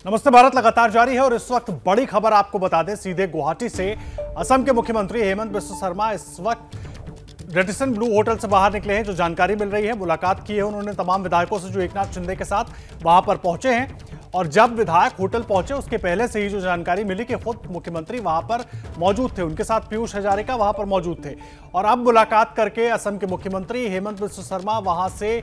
नमस्ते भारत लगातार जारी है और इस वक्त बड़ी खबर आपको बता दें सीधे गुवाहाटी से। असम के मुख्यमंत्री हेमंत बिस्वा शर्मा इस वक्त रेडिसन ब्लू होटल से बाहर निकले हैं। जो जानकारी मिल रही है, मुलाकात की है उन्होंने तमाम विधायकों से जो एकनाथ शिंदे के साथ वहां पर पहुंचे हैं। और जब विधायक होटल पहुंचे उसके पहले से ही जो जानकारी मिली कि खुद मुख्यमंत्री वहां पर मौजूद थे, उनके साथ पीयूष हजारिका वहां पर मौजूद थे। और अब मुलाकात करके असम के मुख्यमंत्री हेमंत बिस्वा शर्मा वहां से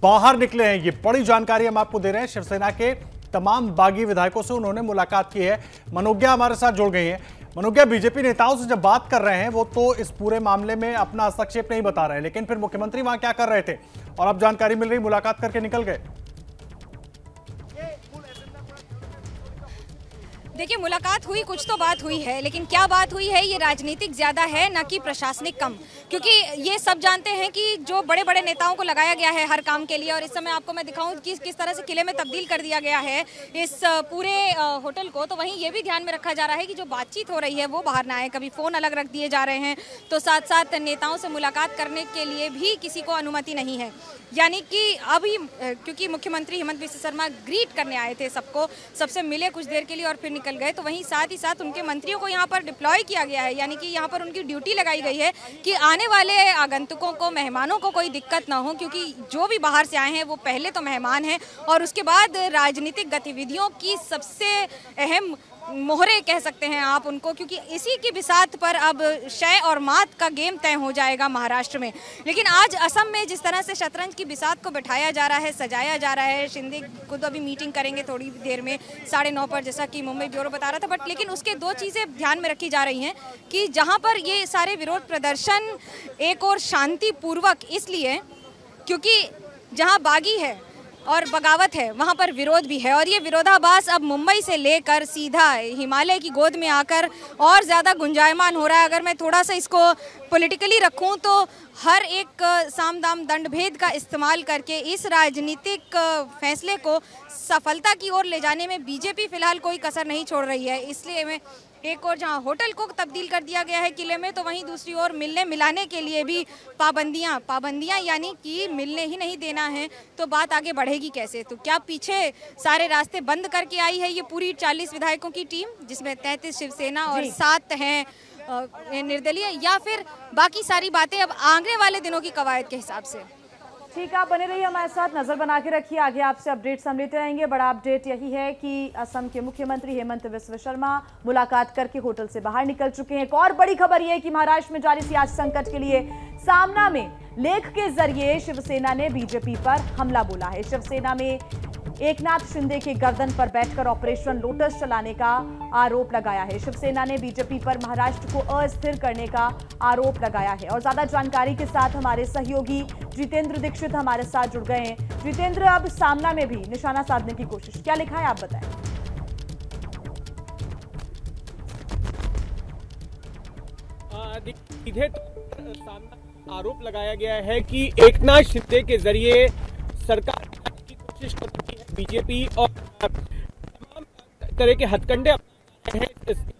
बाहर निकले हैं। ये बड़ी जानकारी हम आपको दे रहे हैं। शिवसेना के तमाम बागी विधायकों से उन्होंने मुलाकात की है। मनोज्ञा हमारे साथ जुड़ गई हैं। मनोज्ञा, बीजेपी नेताओं से जब बात कर रहे हैं वो तो इस पूरे मामले में अपना हस्तक्षेप नहीं बता रहे, लेकिन फिर मुख्यमंत्री वहां क्या कर रहे थे और अब जानकारी मिल रही मुलाकात करके निकल गए। देखिए, मुलाकात हुई, कुछ तो बात हुई है, लेकिन क्या बात हुई है ये राजनीतिक ज्यादा है ना कि प्रशासनिक कम। क्योंकि ये सब जानते हैं कि जो बड़े बड़े नेताओं को लगाया गया है हर काम के लिए, और इस समय आपको मैं दिखाऊं कि किस तरह से किले में तब्दील कर दिया गया है इस पूरे होटल को, तो वहीं ये भी ध्यान में रखा जा रहा है कि जो बातचीत हो रही है वो बाहर ना आए। कभी फ़ोन अलग रख दिए जा रहे हैं, तो साथ साथ नेताओं से मुलाकात करने के लिए भी किसी को अनुमति नहीं है। यानी कि अभी क्योंकि मुख्यमंत्री हेमंत बिस्वा शर्मा ग्रीट करने आए थे सबको, सबसे मिले कुछ देर के लिए और फिर निकल गए, तो वहीं साथ ही साथ उनके मंत्रियों को यहाँ पर डिप्लॉय किया गया है। यानी कि यहाँ पर उनकी ड्यूटी लगाई गई है कि आने वाले आगंतुकों को, मेहमानों को कोई दिक्कत ना हो, क्योंकि जो भी बाहर से आए हैं वो पहले तो मेहमान हैं और उसके बाद राजनीतिक गतिविधियों की सबसे अहम मोहरे कह सकते हैं आप उनको, क्योंकि इसी की बिसात पर अब शय और मात का गेम तय हो जाएगा महाराष्ट्र में। लेकिन आज असम में जिस तरह से शतरंज की बिसात को बिठाया जा रहा है, सजाया जा रहा है, शिंदे खुद अभी मीटिंग करेंगे थोड़ी देर में 9:30 पर, जैसा कि मुंबई ब्यूरो बता रहा था। बट लेकिन उसके दो चीज़ें ध्यान में रखी जा रही हैं कि जहाँ पर ये सारे विरोध प्रदर्शन एक और शांतिपूर्वक, इसलिए क्योंकि जहाँ बागी है और बगावत है वहाँ पर विरोध भी है, और ये विरोधाभास अब मुंबई से लेकर सीधा हिमालय की गोद में आकर और ज़्यादा गुंजायमान हो रहा है। अगर मैं थोड़ा सा इसको पॉलिटिकली रखूँ तो हर एक साम दाम दंड भेद का इस्तेमाल करके इस राजनीतिक फैसले को सफलता की ओर ले जाने में बीजेपी फिलहाल कोई कसर नहीं छोड़ रही है। इसलिए मैं एक और जहां होटल को तब्दील कर दिया गया है किले में, तो वहीं दूसरी ओर मिलने मिलाने के लिए भी पाबंदियां, यानी कि मिलने ही नहीं देना है, तो बात आगे बढ़ेगी कैसे? तो क्या पीछे सारे रास्ते बंद करके आई है ये पूरी 40 विधायकों की टीम, जिसमें 33 शिवसेना और 7 हैं निर्दलीय, या फिर बाकी सारी बातें अब आगे वाले दिनों की कवायद के हिसाब से? ठीक है, आप बने रहिए हमारे साथ, नजर बना के रखिए, आगे आपसे अपडेट्स हम लेते रहेंगे। बड़ा अपडेट यही है कि असम के मुख्यमंत्री हेमंत बिस्वा शर्मा मुलाकात करके होटल से बाहर निकल चुके हैं। एक और बड़ी खबर यह है कि महाराष्ट्र में जारी सियासी संकट के लिए सामना में लेख के जरिए शिवसेना ने बीजेपी पर हमला बोला है। शिवसेना में एकनाथ शिंदे के गर्दन पर बैठकर ऑपरेशन लोटस चलाने का आरोप लगाया है। शिवसेना ने बीजेपी पर महाराष्ट्र को अस्थिर करने का आरोप लगाया है। और ज्यादा जानकारी के साथ हमारे सहयोगी जितेंद्र दीक्षित हमारे साथ जुड़ गए हैं। जितेंद्र, अब सामना में भी निशाना साधने की कोशिश, क्या लिखा है आप बताएं। सीधे सामना आरोप लगाया गया है कि एकनाथ शिंदे के जरिए सरकार की कोशिश कर रही है बीजेपी, और तमाम तरह के हथकंडे हैं।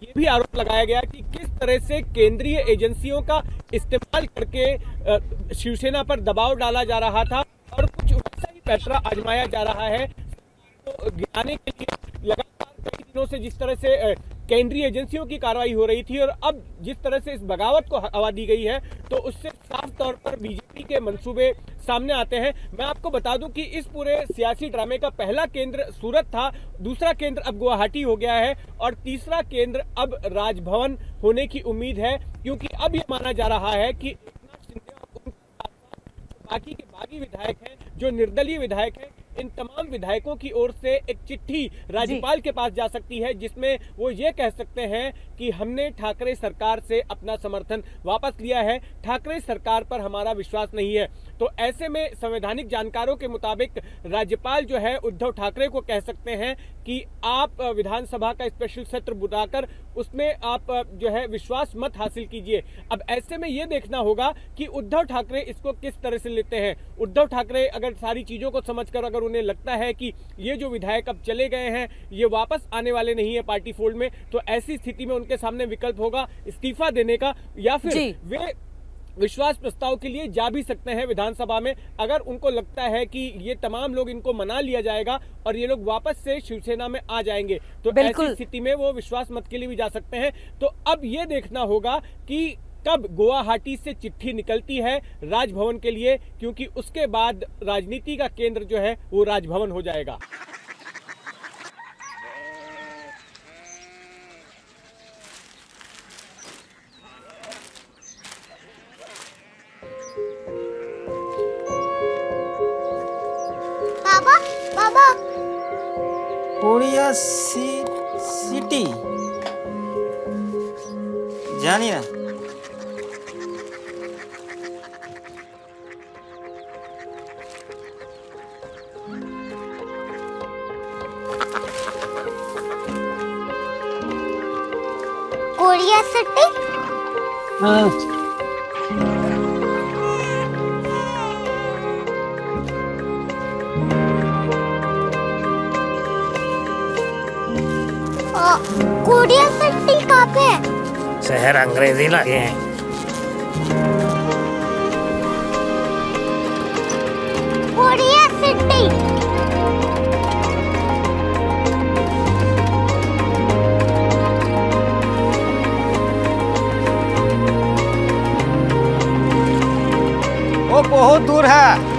ये भी आरोप लगाया गया कि किस तरह से केंद्रीय एजेंसियों का इस्तेमाल करके शिवसेना पर दबाव डाला जा रहा था और कुछ वैसा ही पैंतरा आजमाया जा रहा है। तो गिराने के लिए लगातार कई दिनों से जिस तरह से केंद्रीय एजेंसियों की कार्रवाई हो रही थी, और अब जिस तरह से इस बगावत को हवा दी गई है, तो उससे साफ तौर पर बीजेपी के मंसूबे सामने आते हैं। मैं आपको बता दूं कि इस पूरे सियासी ड्रामे का पहला केंद्र सूरत था, दूसरा केंद्र अब गुवाहाटी हो गया है, और तीसरा केंद्र अब राजभवन होने की उम्मीद है, क्योंकि अब ये माना जा रहा है कि एकनाथ शिंदे और बाकी के बागी विधायक हैं, जो निर्दलीय विधायक हैं, इन तमाम विधायकों की ओर से एक चिट्ठी राज्यपाल के पास जा सकती है, जिसमें वो ये कह सकते हैं कि हमने ठाकरे सरकार से अपना समर्थन वापस लिया है, ठाकरे सरकार पर हमारा विश्वास नहीं है। तो ऐसे में संवैधानिक जानकारों के मुताबिक राज्यपाल जो है उद्धव ठाकरे को कह सकते हैं कि आप विधानसभा का स्पेशल सत्र बुलाकर उसमें आप जो है विश्वास मत हासिल कीजिए। अब ऐसे में ये देखना होगा कि उद्धव ठाकरे इसको किस तरह से लेते हैं। उद्धव ठाकरे अगर सारी चीजों को समझकर अगर उन्हें लगता है कि ये जो विधायक अब चले गए हैं ये वापस आने वाले नहीं है पार्टी फोल्ड में, तो ऐसी स्थिति में उनके सामने विकल्प होगा इस्तीफा देने का, या फिर वे विश्वास प्रस्ताव के लिए जा भी सकते हैं विधानसभा में, अगर उनको लगता है कि ये तमाम लोग इनको मना लिया जाएगा और ये लोग वापस से शिवसेना में आ जाएंगे, तो ऐसी स्थिति में वो विश्वास मत के लिए भी जा सकते हैं। तो अब ये देखना होगा कि कब गुवाहाटी से चिट्ठी निकलती है राजभवन के लिए, क्योंकि उसके बाद राजनीति का केंद्र जो है वो राजभवन हो जाएगा। बाबा बाबा कोरिया सिटी जानी ना कोरिया सिटी। कोरिया सिटी कहाँ पे है? शहर अंग्रेजी लगे हैं। Korea city. वो बहुत दूर है।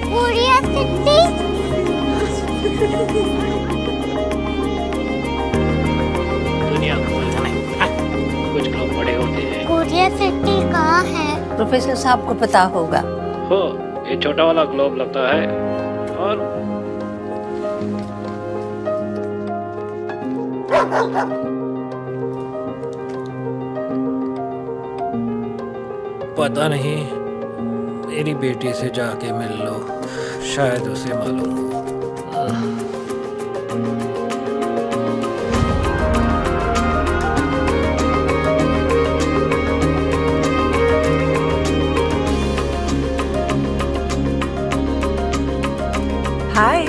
Korea city. दुनिया को कुछ लोग बड़े होते हैं। कोरिया सिटी कहाँ है? प्रोफेसर साहब को पता होगा। हो, ये छोटा वाला ग्लोब लगता है और पता नहीं, मेरी बेटी से जाके मिल लो, शायद उसे मालूम हो। हाय,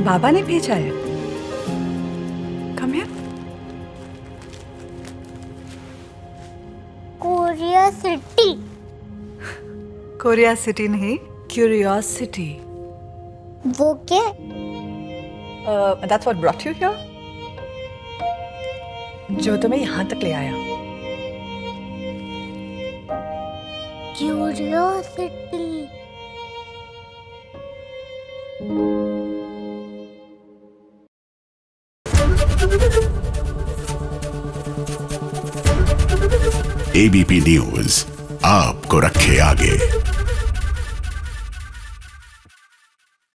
बाबा ने भेजा है। Come here. Korea city. Korea city नहीं, क्यूरियोसिटी। वो क्या? That's what brought you here? जो तुम्हें यहाँ तक ले आया। क्यूरियोसिटी। एबीपी न्यूज आपको रखे आगे।